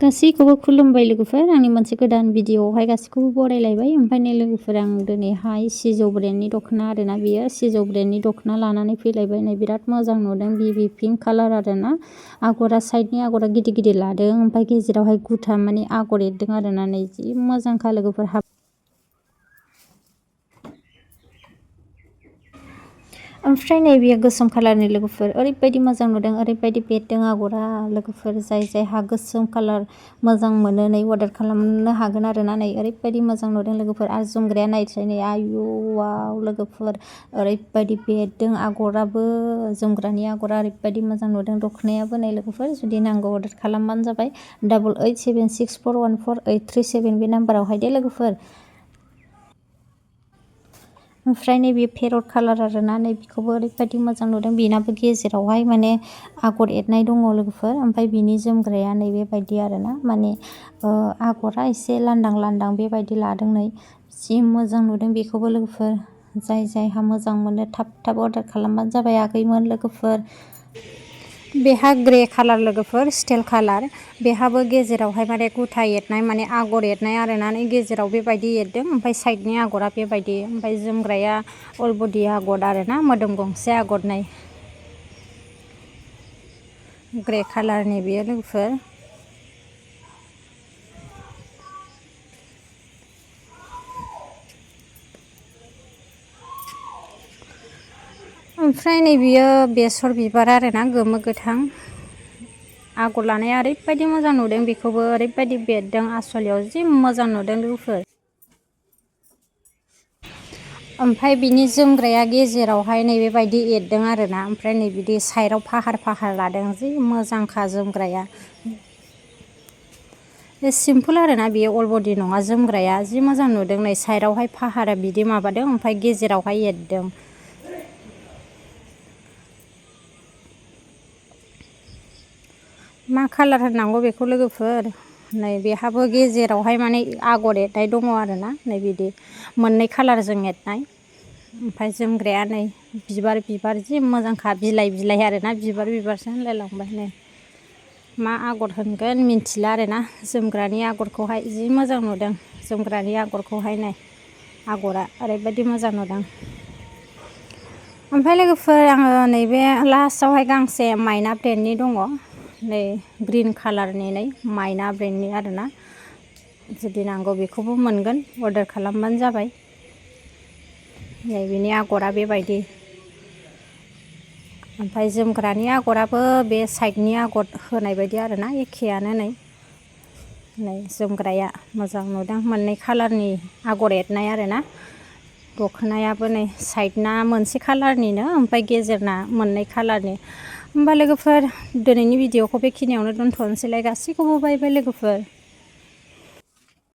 गासैखौबो खुलुमबाय लोगोफोर आंनि मोनसे गोदान भिडिअआवहाय गासैखौबो बरायलायबाय। ओमफ्राय नै लोगोफोर आं दिनैहाय सिजौ ब्रेन्डनि दख'ना आरोना बियो सिजौ ब्रेन्डनि दख'ना लानानै फैलायबाय। नै बिराद मोजां नुदों बेबि पिंक कालार आरोना आगरा साइडनि आगरा गिदिर गिदिर लादों ओमफ्राय गेजेरावहाय गुथा माने आगर एरदों आरोना नै जि मोजांखा लोगोफोर ओमफ्राय नै बेयो गोसोम कालारनि लोगोफोर ओरैबायदि मोजां नुदों ओरैबायदि बेरदों आगरा लोगोफोर जायहा गोसोम कालार मोजां मोनो नै अर्डार खालामनो हागोन आरोना नै ओरैबायदि मोजां नुदों लोगोफोर आरो जोमग्राया नायसै नै आयु वाव लोगोफोर ओरैबायदि बेरदों आगराबो जोमग्रानि आगरा ओरैबायदि मोजां नुदों दख'नायाबो नै लोगोफोर जुदि नांगौ अर्डार खालामबानो जाबाय 8876414837 बे नाम्बारावहाय दे लोगोफोर। ओमफ्राय नैबे पेरट कालार आरोना नै बेखौबो ओरैबायदि मोजां नुदों बेनाबो गेजेरावहाय माने आगर एरनाय दङ लोगोफोर ओमफ्राय बिनि जोमग्राया नै बेबायदि आरोना माने आगरा एसे लांदां लांदां बेबायदि लादों नै जि मोजां नुदों बेखौबो लोगोफोर जायहा मोजां मोनो थाब थाब अर्डार खालामबानो जाबाय आगैमोन लोगोफोर। बेहा ग्रे कालार लोगोफोर स्टेल कालार बेहाबो गेजेरावहाय माने गुथा एरनाय माने आगर एरनाय आरोना गेजेराव बेबायदि एरदों ओमफ्राय साइडनि आगरा बेबायदि ओमफ्राय जोमग्राया अल बडि आगर आरोना मोदोम गंसे आगर नै ग्रे कालारनि बेयो लोगोफोर। ओमफ्राय नै बियो बेसर बिबार आरोना गोमो गोथां आगर लानाया ओरैबायदि मोजां नुदों बेखौबो ओरैबायदि बेरदों आसलियाव जि मोजां नुदों लोगोफोर। ओमफ्राय बिनि जोमग्राया गेजेरावहाय नै बेबायदि एरदों आरोना ओमफ्राय नै बिदि साइडआव फाहार फाहार लादों जि मोजांखा जोमग्राया बे सिम्पोल आरोना बेयो अल बडि नङा जोमग्राया जि मोजां नुदों नै साइडआवहाय फाहारा बिदि माबादों ओमफ्राय गेजेरावहाय एरदों। मा कालार होननांगौ बेखौ लोगोफोर नै बेहाबो गेजेरावहाय माने आगर एरनाय दङ आरोना नै बिदि मोननै कालारजों एरनाय ओमफ्राय जोमग्राया नै बिबार बिबार जि मोजांखा बिलाइ बिलाइ आरोना बिबार बिबारसो होनलायलांबाय नै मा आगर होनगोन मिन्थिला आरोना जोमग्रानि आगरखौहाय जि मोजां नुदों जोमग्रानि आगरखौहाय नै आगरा ओरैबायदि मोजां नुदों। ओमफ्राय लोगोफोर आङो नैबे लास्टआवहाय गांसे माइना ब्रेन्डनि दङ नै ग्रिन कालारनि नै माइना ब्रेन्डनि आरोना जुदि नांगौ बेखौबो मोनगोन अर्डार खालामबानो जाबाय। नै बिनि आगरा बेबायदि ओमफ्राय जोमग्रानि आगराबो बे साइडनि आगर होनाय बायदि आरोना एखेयानो नै जोमग्राया मोजां नुदों मोननै कालारनि आगर एरनाय आरोना दख'नायाबो नै साइडना मोनसे कालारनिनो ओमफ्राय गेजेरना मोननै कालारनि। होमबा लोगोफोर दिनैनि भिडिअखौ बेखिनियावनो दोनथ'नोसैलाय गासैखौबो बाय बाय लोगोफोर।